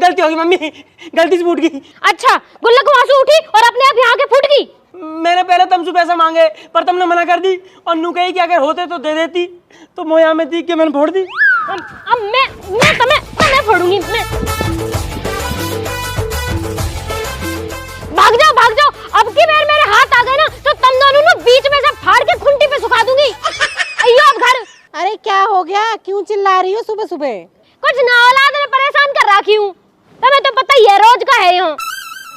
गलती होगी मम्मी, गलती से फूट गई। अच्छा, गुल्लक वहां से उठी और अपने आप यहाँ के फूट गई। मैंने पहले तुमसे पैसा मांगे पर तुमने मना कर दी और नू कही कि अगर होते तो दे देती, तो मोया में देख के मैंने फोड़ दी। अब मैं तुम्हें फोड़ूंगी। मैं भाग जाओ। अब की बार मेरे हाथ आ गए ना तो तुम दोनों ना बीच में से फाड़ के खुंटी पे सुखा दूंगी। आइयो अब घर। अरे क्या हो गया, क्यों चिल्ला रही हो सुबह सुबह? कुछ ना, औलाद ने परेशान कर रखी हूँ, तुम्हें तो पता ही है रोज का है यहाँ।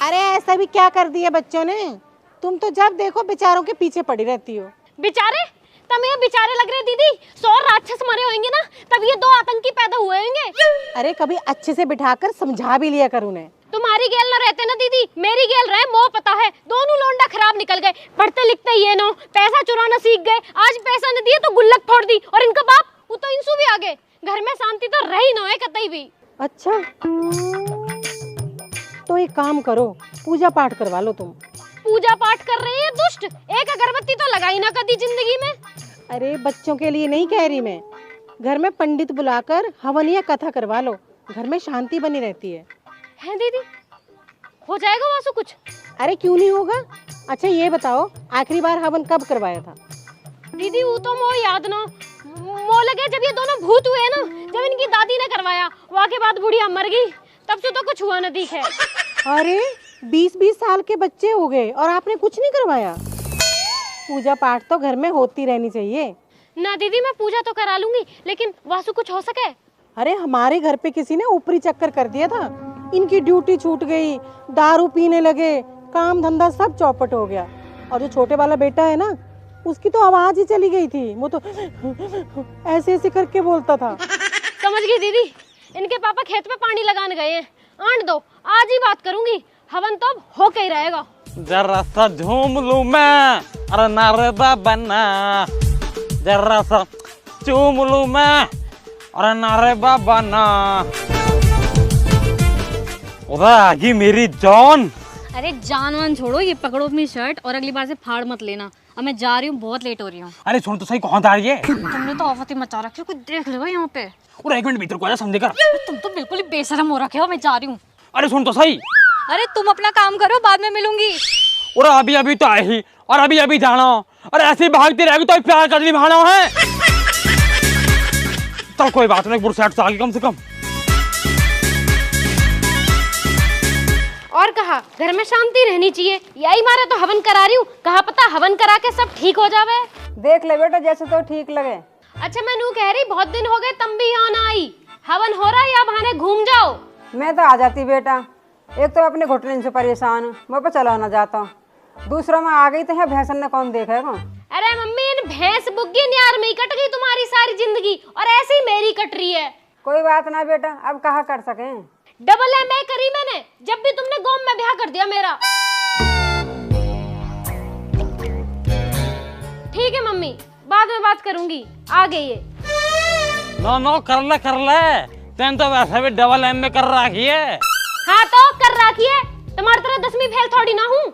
अरे ऐसा भी क्या कर दिया बच्चों ने? तुम तो जब देखो बेचारों के पीछे पड़ी रहती हो। बेचारे? तुम ये बेचारे लग रहे दीदी, 100 राक्षस मरे होंगे ना तब ये 2 आतंकी पैदा हुए होंगे। अरे कभी अच्छे से बिठाकर समझा भी लिया कर उन्हें। तुम्हारी गेल न रहते ना दीदी, मेरी गेल रहे, मोह पता है। दोनों लोंडा खराब निकल गए, पढ़ते लिखते ये नो, पैसा चुराना सीख गए। आज पैसा न दिए तो गुल्लक फोड़ दी, और इनका बाप वो तो इंसू भी आ गए। घर में शांति तो रही न है कतई भी। अच्छा, तो एक काम करो, पूजा पाठ करवा लो तुम। पूजा पाठ कर रही है दुष्ट, एक अगरबत्ती तो लगाई ना कभी जिंदगी में। अरे बच्चों के लिए नहीं कह रही मैं, घर में पंडित बुलाकर हवन या कथा करवा लो, घर में शांति बनी रहती है। हैं दीदी, हो जाएगा वहाँ से कुछ? अरे क्यों नहीं होगा। अच्छा ये बताओ, आखिरी बार हवन कब करवाया था? दीदी वो तो मोह याद ना, मोह लगे जब ये दोनों भूत हुए ना, जब इनकी दादी ने करवाया, वहाँ के बाद बुढ़िया मर गई, तब से तो कुछ हुआ न दिखे। अरे 20-20 साल के बच्चे हो गए और आपने कुछ नहीं करवाया? पूजा पाठ तो घर में होती रहनी चाहिए ना दीदी। मैं पूजा तो करा लूंगी, लेकिन वासु कुछ हो सके। अरे हमारे घर पे किसी ने ऊपरी चक्कर कर दिया था, इनकी ड्यूटी छूट गई, दारू पीने लगे, काम धंधा सब चौपट हो गया। और जो छोटे वाला बेटा है ना, उसकी तो आवाज ही चली गई थी, वो तो ऐसे ऐसे करके बोलता था। समझ गई दीदी, इनके पापा खेत में पानी लगाने गए हैं। आंट दो, आज ही बात करूंगी, हवन तो अब हो के ही रहेगा। जरा सा झूम लूं मैं, अरे नारदा बना, जरा सा चूम लूं मैं, अरे नारदा बना। उधर आगी मेरी जान। अरे जान वान छोड़ो, ये पकड़ो अपनी शर्ट और अगली बार से फाड़ मत लेना। अब मैं जा रही हूँ, बहुत लेट हो रही हूँ। अरे सुन तो सही, कौन आ रही है? तुमने तो आफत ही मचा रखी है, कुछ देख लो यहाँ पे। और 1 मिनट भीतर को आजा, समझे कर। तुम तो बिल्कुल ही बेशरम हो रखे हो, मैं जा रही हूँ। अरे सुन तो सही। अरे तुम अपना काम करो, बाद में मिलूंगी। और अभी अभी तो आई ही, और अभी अभी जाना। अरे ऐसे भागती रहेगी तो प्यार कर निभाना है। चल कोई बात नहीं, बुरसैट से आगे कम से कम। और कहा घर में शांति रहनी चाहिए, यही मारे तो हवन करा रही हूँ। कहा पता हवन करा के सब ठीक हो जावे। देख ले बेटा, जैसे तो ठीक लगे। अच्छा मैं नू कह रही, बहुत दिन हो गए तुम भी यहाँ ना आई। हवन हो रहा है या बहाने घूम जाओ? मैं तो आ जाती बेटा, एक तो अपने घुटने से परेशान हूँ, मैं पर चला ना जाता हूँ, दूसरा मैं आ गई तो है भैंसन ने कौन देखेगा। अरे मम्मी, इन भैंस बुग्गी न्यार में ही कट गई तुम्हारी सारी जिंदगी, और ऐसे ही मेरी कट रही है। कोई बात ना बेटा, अब कहा कर सके। डबल MA करी मैंने, जब भी तुमने गोम में ब्याह कर दिया मेरा। ठीक है मम्मी, बाद में बात करूंगी, आ गई है। नो कर ले, तेन तो वैसे भी डबल MA कर रखी है। हाँ तो कर रखी है, तुम्हारी तरह 10वीं फेल थोड़ी ना हूँ।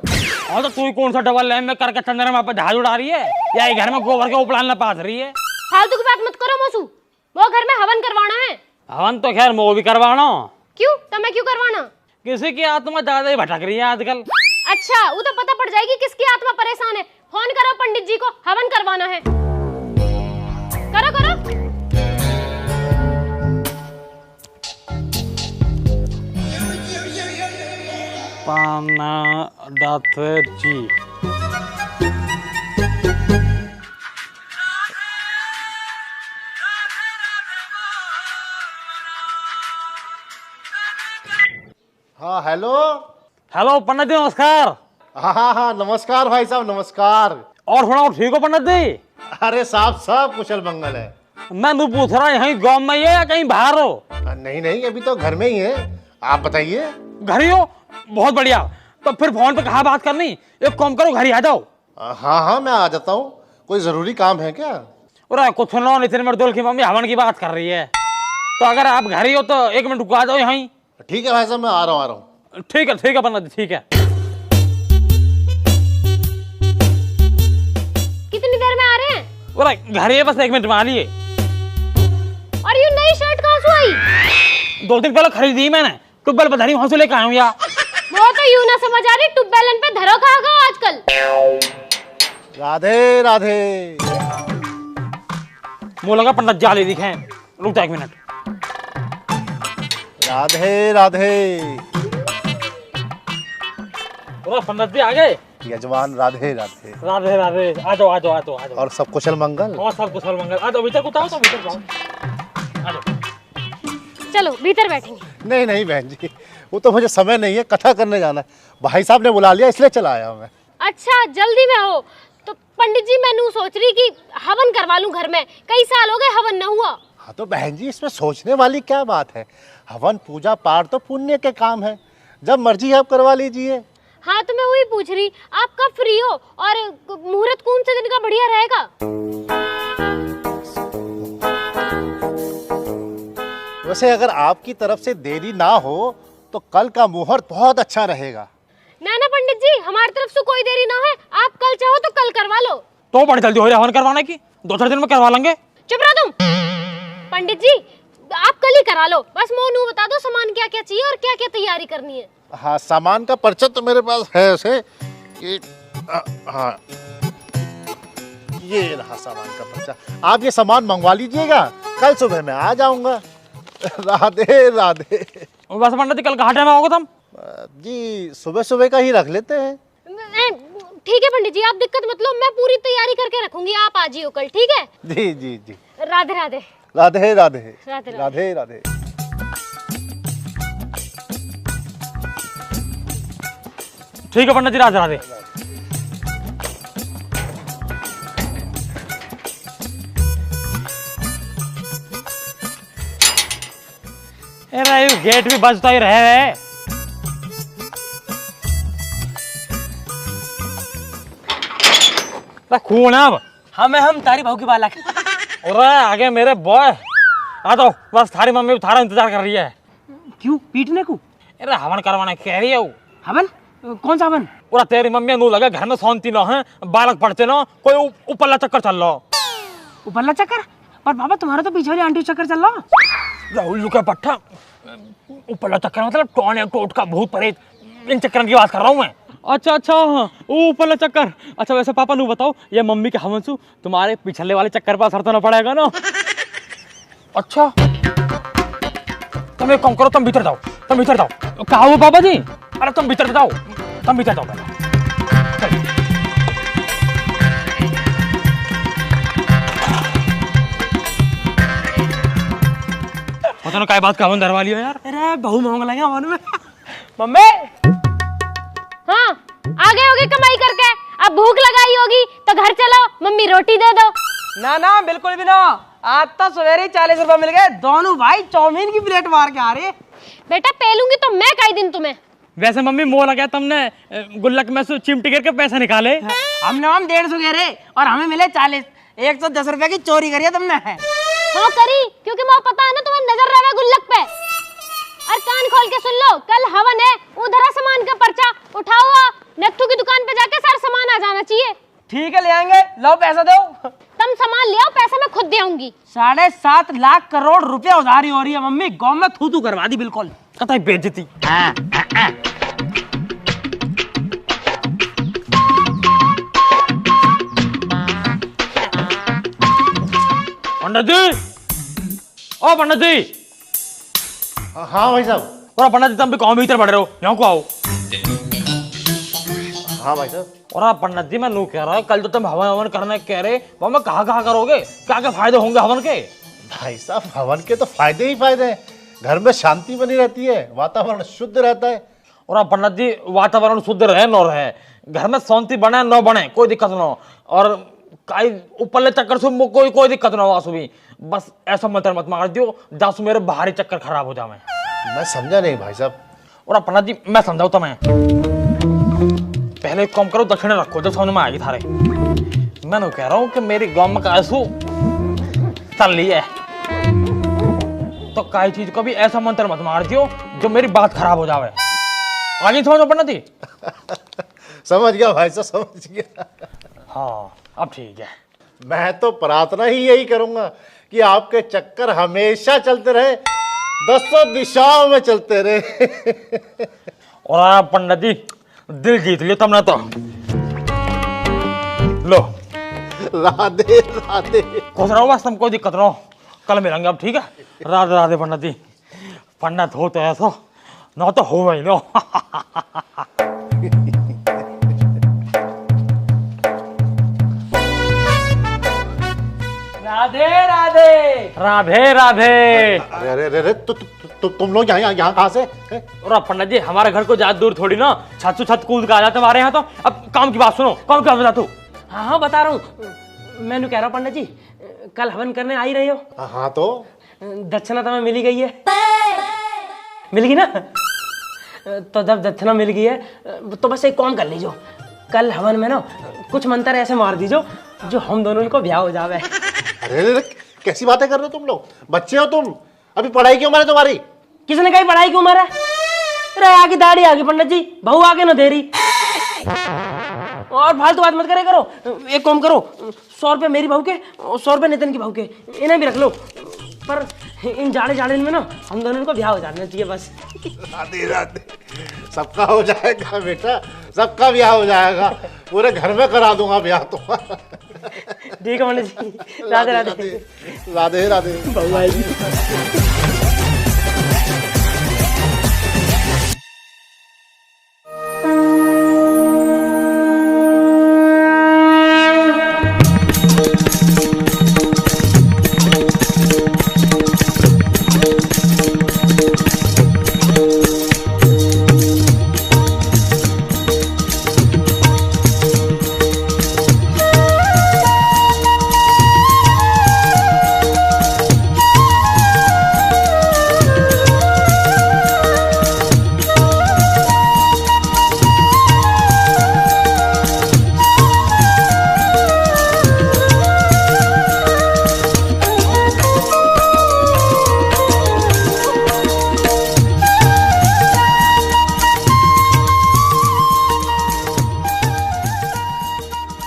और तो तू कौन सा डबल MA करके चंद्रमा पे जहाज उड़ा रही है, या ये घर में गोबर के उपलान पास रही है? फालतू की बात मत करो मौसू, वो घर में हवन करवाना है। हवन तो खैर वो भी करवाना। क्यों? तुम्हें क्यों करवाना? किसी की आत्मा ज्यादा ही भटक रही है आजकल। अच्छा, वो तो पता पड़ जाएगी किसकी आत्मा परेशान है। फोन करो पंडित जी को, हवन करवाना है। करो करो। पाना दत्त जी। हाँ हेलो। हेलो पंडित जी, नमस्कार। हाँ नमस्कार भाई साहब, नमस्कार। और सुनाओ, ठीक हो पंडित जी? अरे साहब सब कुशल मंगल है। मैं तू पूछ रहा यहीं गांव में ही है या कहीं बाहर हो? नहीं अभी तो घर में ही है, आप बताइए। घर ही हो? बहुत बढ़िया। तो फिर फोन पे कहाँ बात करनी, एक काम करो घर ही आ जाओ। हाँ मैं आ जाता हूँ, कोई जरूरी काम है क्या? अरे कुछ सुनो, नितिन मर्दुल की मम्मी हवन की बात कर रही है, तो अगर आप घर ही हो तो 1 मिनट रुको, आ जाओ यहीं। ठीक है भाई साहब, मैं आ रहा हूँ। ठीक है पंडित जी, ठीक है। कितनी देर में आ रहे हैं? अरे घर ही है, बस 1 मिनट में आ लिए। और ये नई शर्ट कहाँ से आई? 2 दिन पहले खरीदी मैंने, ट्यूबवेल पर धरी वहां से लेकर आया हूँ यार। वो तो यूं ना समझ आ रही, ट्यूबवेल पे धरो कहाँ गो आजकल। राधे राधे। मुँह लगा पंडित जाले दिखे। रुक जा 1 मिनट। राधे राधे। पंडित जी आ गए। यजमान राधे राधे। राधे राधे। आ जाओ आ जाओ आ जाओ आ जाओ। और सब कुशल मंगल? हाँ सब कुशल मंगल। आ जाओ भीतर उतारो, तो भीतर जाओ। आ जाओ। चलो भीतर बैठेंगे। नहीं नहीं बहन जी, वो तो मुझे समय नहीं है, कथा करने जाना है। भाई साहब ने बुला लिया इसलिए चला आया मैं। अच्छा जल्दी में हो तो पंडित जी मैं सोच रही कि हवन करवा लूं घर में, कई साल हो गए हवन न हुआ। हाँ तो बहन जी इसमें सोचने वाली क्या बात है? हवन पूजा पाठ तो पुण्य के काम है, जब मर्जी आप करवा लीजिए। हाँ तो मैं वही पूछ रही, आप कब फ्री हो और मुहूर्त कौन से दिन का बढ़िया रहेगा? वैसे अगर आपकी तरफ से देरी ना हो तो कल का मुहूर्त बहुत अच्छा रहेगा। ना ना पंडित जी, हमारी तरफ से कोई देरी ना है, आप कल चाहो तो कल करवा लो। तो बड़ी जल्दी हो रही है हवन करवाने की, 2-4 दिन में करवा लेंगे। चुप रहो तुम। पंडित जी आप कल ही करा लो, बस मोनू बता दो सामान क्या क्या चाहिए और क्या क्या तैयारी करनी है। हाँ सामान का पर्चा तो मेरे पास है ऐसे कि हाँ ये रहा सामान का पर्चा। आप ये सामान मंगवा लीजिएगा, कल सुबह मैं आ जाऊंगा। राधे राधे। बस पंडित जी कल कहाँ टाइम आओगे तुम? जी सुबह सुबह का ही रख लेते हैं। ठीक है पंडित जी, आप दिक्कत मत लो, मैं पूरी तैयारी करके रखूंगी, आप आ जियो कल, ठीक है? जी जी जी। राधे राधे। राधे राधे। राधे राधे राधे। ठीक है पंडित जी, राधे राधे। अरे गेट भी बजता ही रहे। खून है अब। हम तारी बहू की बालक। और आगे मेरे बॉय आ तो बस थारी मम्मी थारा इंतजार कर रही है। क्यों पीटने को? अरे हवन करवाने कह रही है वो। हवन? कौन सा हवन? पूरा तेरी मम्मी नू लगा घर में शांति ना है, बालक पढ़ते ना, कोई ऊपरला चक्कर चल रहा। ऊपरला चक्कर? पर बाबा तुम्हारा तो पीछे वाली आंटी चक्कर चल रहा। राहुल का पट्टा ऊपरला चक्कर मतलब टोने टोट का भूत प्रेत, इन चक्कर की बात कर रहा हूँ मैं। अच्छा अच्छा हाँ ऊपरला चक्कर। अच्छा वैसे पापा नू बताओ, ये मम्मी के हवन से तुम्हारे पिछले वाले चक्कर पर असर तो ना पड़ेगा ना? अच्छा तुम एक काम करो, तुम भीतर जाओ, तुम भीतर जाओ। कहा हो बाबा जी? अरे तुम भीतर जाओ, तुम भीतर जाओ पहले। पता ना क्या बात का हवन धरवा लिया यार। अरे बहू मांग लेंगे हवन में। मम्मी हाँ आ गए होगे कमाई करके, अब भूख लगाई होगी तो घर चलो, मम्मी रोटी दे दो। ना ना बिल्कुल भी ना, आज तो सवेरे 40 रुपए मिल गए, दोनों भाई चाउमीन की प्लेट मार के आ रहे। बेटा पेलूंगी तो मैं कई दिन तुम्हें। वैसे मम्मी मोह लगा तुमने गुल्लक में से चिमटी करके पैसे निकाले। हमने हम 150 कह रहे और हमें मिले 40। 110 रुपए की चोरी करी है तुमने। हाँ करी, क्योंकि मुझे पता है ना तुम्हें नजर रहा है गुल्लक पे। और कान खोल के सुन लो, कल हवन है, उधर सामान का पर्चा उठाओ, नत्थू की दुकान पे जाके सारा सामान आ जाना चाहिए। ठीक है ले आएंगे, लो पैसा दो। तुम सामान ले आओ, पैसा मैं खुद दे आऊंगी। 7.5 लाख करोड़ रुपए उधारी हो रही है मम्मी, गाँव में थू करवा दी बिल्कुल। कतई बेइज्जती। पंडित जी, ओ पंडित जी। हाँ भाई साहब। और पंडित जी तुम भी कौन भीतर पड़ रहे हो, यहाँ को आओ। हाँ भाई साहब। और पंडित जी मैं नू कह रहा है, कल तो तुम हवन हवन करने कह रहे, वो मैं कहाँ करोगे, क्या क्या फायदे होंगे हवन के? भाई साहब हवन के तो फायदे ही फायदे हैं, घर में शांति बनी रहती है, वातावरण शुद्ध रहता है। और पंडित जी वातावरण शुद्ध रहे न रहे, घर में शांति बने न बने कोई दिक्कत ना हो, और ऊपरले चक्कर से कोई दिक्कत ना हो। आसुभी बस ऐसा मत मार दियो जासु मेरे बाहरी चक्कर खराब हो जाए। मैं समझा नहीं भाई साहब। और पंडित जी मैं समझाऊ तो मैं पहले एक काम करो, दक्षिण रखो जो समझ में आएगी थारे। मैं तो कह रहा हूँ कि मेरी गाँव में कैसू चल रही है, तो कई चीज को भी ऐसा मंत्र मत मार दियो जो मेरी बात खराब हो जावे। आगे समझो पंडित जी। समझ गया भाई साहब, समझ गया। हाँ अब ठीक है। मैं तो प्रार्थना ही यही करूंगा कि आपके चक्कर हमेशा चलते रहे, दसों दिशाओं में चलते रहे। और आप पंडित जी दिल जीत लियो तुमने तो। लो राधे राधे। खुश रहो, बस तुम कोई दिक्कत रहो, कल मिलेंगे अब, ठीक है? राधे राधे पंडित जी। पंडित हो तो ऐसा, ना तो हो वही लो। राधे राधे। राधे राधे। अरे अरे अरे तुम लोग यहाँ कहाँ से? और पंडित जी हमारे घर को ज्यादा दूर थोड़ी ना, छत से छत कूद के आ जाते हमारे यहाँ तो। अब काम की बात सुनो, काम क्या बता तू? हाँ बता रहा हूँ, मैंने कह रहा हूँ पंडित जी, कल हवन करने आ ही रहे हो? हाँ तो दक्षिणा तुम्हें मिली गई है? मिल गई ना? तो जब दक्षिणा मिल गई है तो बस एक काम कर लीजिए, कल हवन में ना कुछ मंत्र ऐसे मार दीजिए जो हम दोनों को ब्याह हो जावे। अरे अरे कैसी बातें कर रहे हो तुम लोग? बच्चे हो तुम, अभी पढ़ाई की उम्र है तुम्हारी। किसने कही पढ़ाई की उम्र है? अरे आगे दाढ़ी आ गई पंडित जी, बहू आगे ना दे रही। और फालतू बात मत करे करो, एक काम करो, 100 रुपये मेरी बहू के और 100 रुपये नितिन की बहू के, इन्हें भी रख लो। पर इन जाड़े में ना हम दोनों को ब्याह हो जाना चाहिए बस। राधे राधे। सबका हो जाएगा बेटा, सबका ब्याह हो जाएगा, पूरे घर में करा दूंगा ब्याह तो। ठीक है पंडित जी, राधे राधे। राधे राधे। बहू आएगी।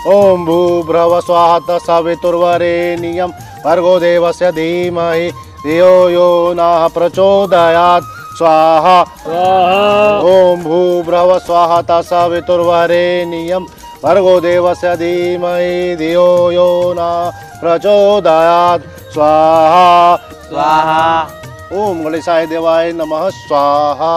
ओम भूर्भुवः स्वः सवितुर्वरेण्यं भर्गो देवस्य धीमहि धियो यो नः प्रचोदयात् स्वाहा। ओम भूर्भुवः स्वः सवितुर्वरेण्यं भर्गो देवस्य धीमहि धियो यो नः प्रचोदयात् स्वाहा स्वाहा। ओम गणेशाय देवाय नमः स्वाहा।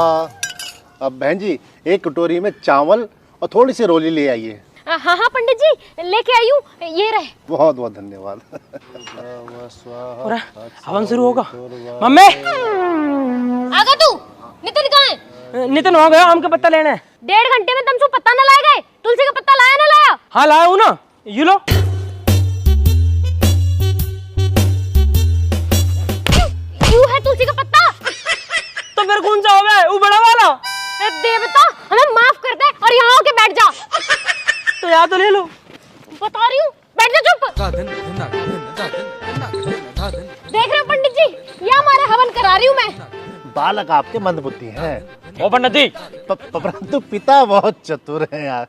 अब बहन जी एक कटोरी में चावल और थोड़ी सी रोली ले आइए। हाँ हाँ पंडित जी लेके आई हूँ, ये रहे। बहुत बहुत धन्यवाद। और हवन शुरू होगा। मम्मी आगा तू, नितिन कहाँ है? नितिन हो गया, आम का पत्ता लेना है। 1.5 घंटे में तुम पत्ता न लाए गए? तुलसी का पत्ता लाया ना लाया? हाँ लाया हूँ ना, ये लो। क्यों है तुलसी का पत्ता? तो फिर कौन सा होगा? वो बड़ा वाला। देवता हमें माफ कर दे और यहाँ आके बैठ जा। तो यहाँ तो ले लो। बता रही हूँ, बैठ जा चुप। देख रहे हो पंडित जी, ये हमारे हवन करा रही हूँ मैं। बालक आपके मंदबुद्धि हैं। ओ पंडित जी परंतु पिता बहुत चतुर हैं यार।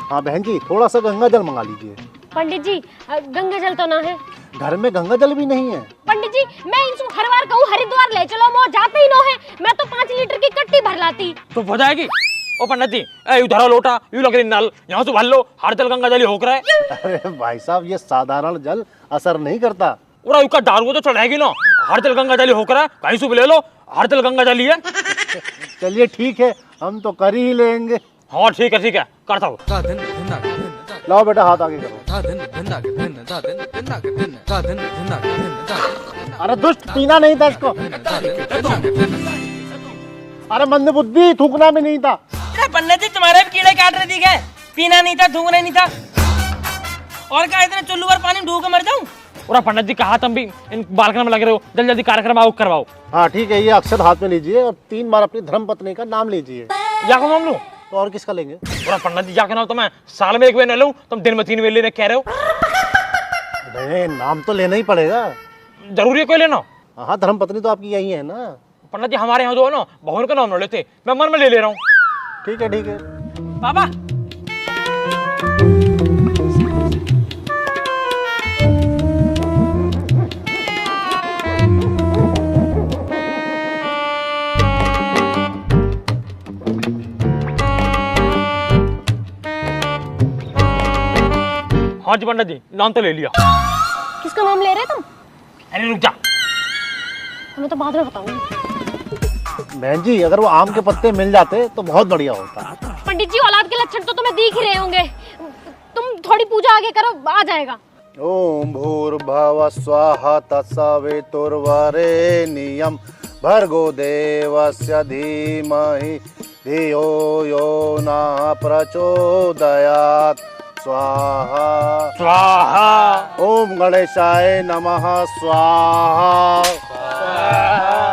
हाँ बहन जी थोड़ा सा गंगा जल मंगा लीजिए। पंडित जी गंगा जल तो ना है। घर में गंगा जल भी नहीं है। पंडित जी मैं इनसे हर बार कहूँ हरिद्वार ले चलो, वो जाते ही नो है। मैं तो 5 लीटर की कट्टी भर लाती। तो हो जाएगी। ओ पंडित जी उधर लोटा यू लग रही नल, यहाँ से भर लो, हर जल गंगा जल ही होकर है। अरे भाई साहब ये साधारण जल असर नहीं करता। और उसका दारू तो चढ़ाएगी ना, हर जल गंगा जल ही होकर है, कहीं से भी ले लो, हर जल गंगा जल ही है। चलिए ठीक है, हम तो कर ही लेंगे। हाँ ठीक है करता हूँ। लाओ बेटा हाथ आगे करो। अरे दुष्ट पीना नहीं था इसको। अरे मंदबुद्धि थूकना भी नहीं था। अरे पंडित जी तुम्हारे भी कीड़े काट रहे थे क्या? पीना नहीं था, थूकना नहीं था, और क्या इतने चुल्लू पर पानी डूब के मर जाऊं? और पंडित जी कहा तुम भी इन बालकन में लगे रहो, जल्दी जल्दी कार्यक्रम आओ करवाओ। हाँ ठीक है, ये अक्षर हाथ में लीजिए और 3 बार अपनी धर्म पत्नी का नाम लीजिए। जाको नाम लूं? तो और किसका लेंगे? और पंडित जी जाके नाम तो मैं साल में 1 बार न लूं, तुम दिन में 3 बार लेने कह रहे हो। नहीं नाम तो लेना ही पड़ेगा। जरूरी है कोई लेना? हाँ धर्म पत्नी तो आपकी यही है ना। पंडित जी हमारे यहाँ जो है ना बहुन का नाम न लेते, मैं मन में ले रहा हूँ। ठीक है पापा हाँ जी पंडित जी, नाम तो ले लिया। किसका नाम ले रहे तुम? अरे रुक जा। हमें तो बाद में बताऊंगी। बहन जी अगर वो आम के पत्ते मिल जाते तो बहुत बढ़िया होता। पंडित जी औलाद के लक्षण तो तुम्हें दिख ही रहे होंगे। तुम थोड़ी पूजा आगे करो, आ जाएगा। ओम भूर्भुवः स्वाहा तत्सवितुर्वरेण्यं भर्गो देवस्य धीमहि धियो यो नः प्रचोदयात् स्वाहा स्वाहा। ओम गणेशाय नमः स्वाहा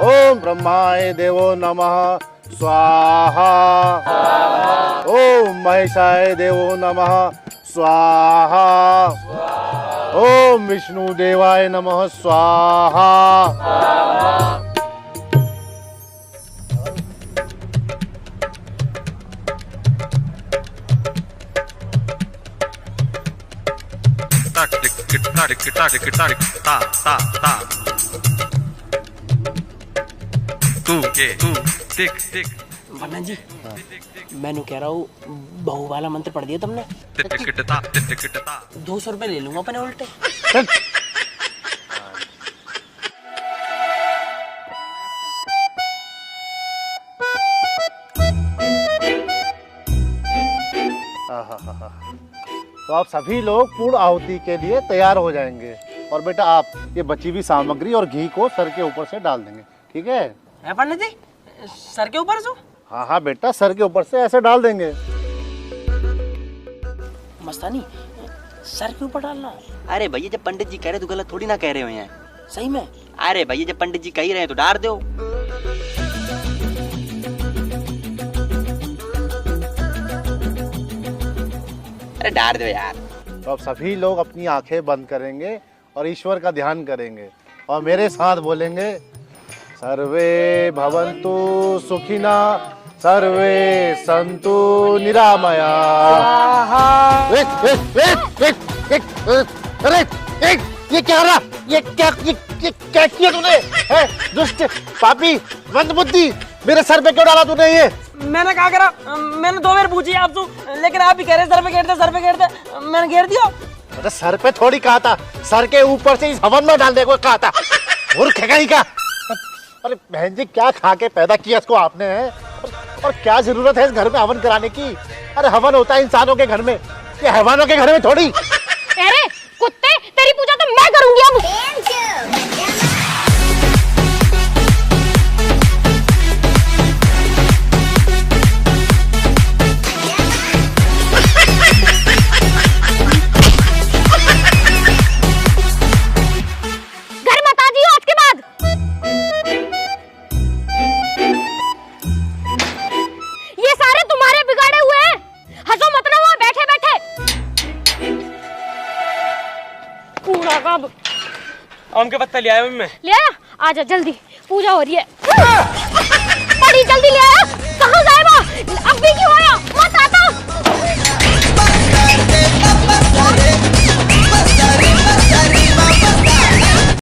ओम ब्रह्माय देवो नमः स्वाहा ओम महेशाय देवो नमः स्वाहा ओम विष्णु देवाय नमः स्वाहा। वरना जी मैंने कह रहा हूँ बहू वाला मंत्र पढ़ दिया तुमने। 200 रुपए ले लूंगा अपने उल्टे। तो आप सभी लोग पूर्ण आहुति के लिए तैयार हो जाएंगे और बेटा आप ये बची हुई सामग्री और घी को सर के ऊपर से डाल देंगे, ठीक है? पंडित जी सर के ऊपर सो? हाँ हाँ बेटा सर के ऊपर से ऐसे डाल देंगे। मस्तानी सर के ऊपर डालना? अरे भैया जब पंडित जी कह रहे तो गलत थोड़ी ना कह रहे हो हैं। सही में? अरे भैया जब पंडित जी कह रहे हैं तो डाल दो। अरे डाल दो यार। तो अब सभी लोग अपनी आंखें बंद करेंगे और ईश्वर का ध्यान करेंगे और मेरे साथ बोलेंगे सर्वे भवन्तु सुखिना सर्वे सन्तु निरामया। अरे ये क्या रहा? ये क्या किया तूने? दुष्ट पापी मंदबुद्धि, मेरे सर पे क्यों डाला तूने ये? मैंने क्या करा? मैंने 2 बार पूछी आपसे, लेकिन आप ही कह रहे सर पे घेर दे। मैंने घेर दिया। अरे सर पे थोड़ी कहा था, सर के ऊपर से इस हवन में डाल दे को कहा था। मूर्ख है कहीं का। अरे बहन जी क्या खा के पैदा किया इसको आपने है? और क्या जरूरत है इस घर में हवन कराने की? अरे हवन होता है इंसानों के घर में, ये हैवानों के घर में थोड़ी। अरे कुत्ते, तेरी पूजा तो मैं करूंगी अब। घर मत आ जियो आज के बाद। ये सारे तुम्हारे बिगाड़े हुए हैं। हंसो मत ना वहाँ बैठे बैठे। कूड़ा कब? आम के पत्ता ले आया मैं। ले आया? आजा जल्दी, पूजा हो रही है। बड़ी जल्दी ले आया। कहाँ गायब? अब भी क्यों आया?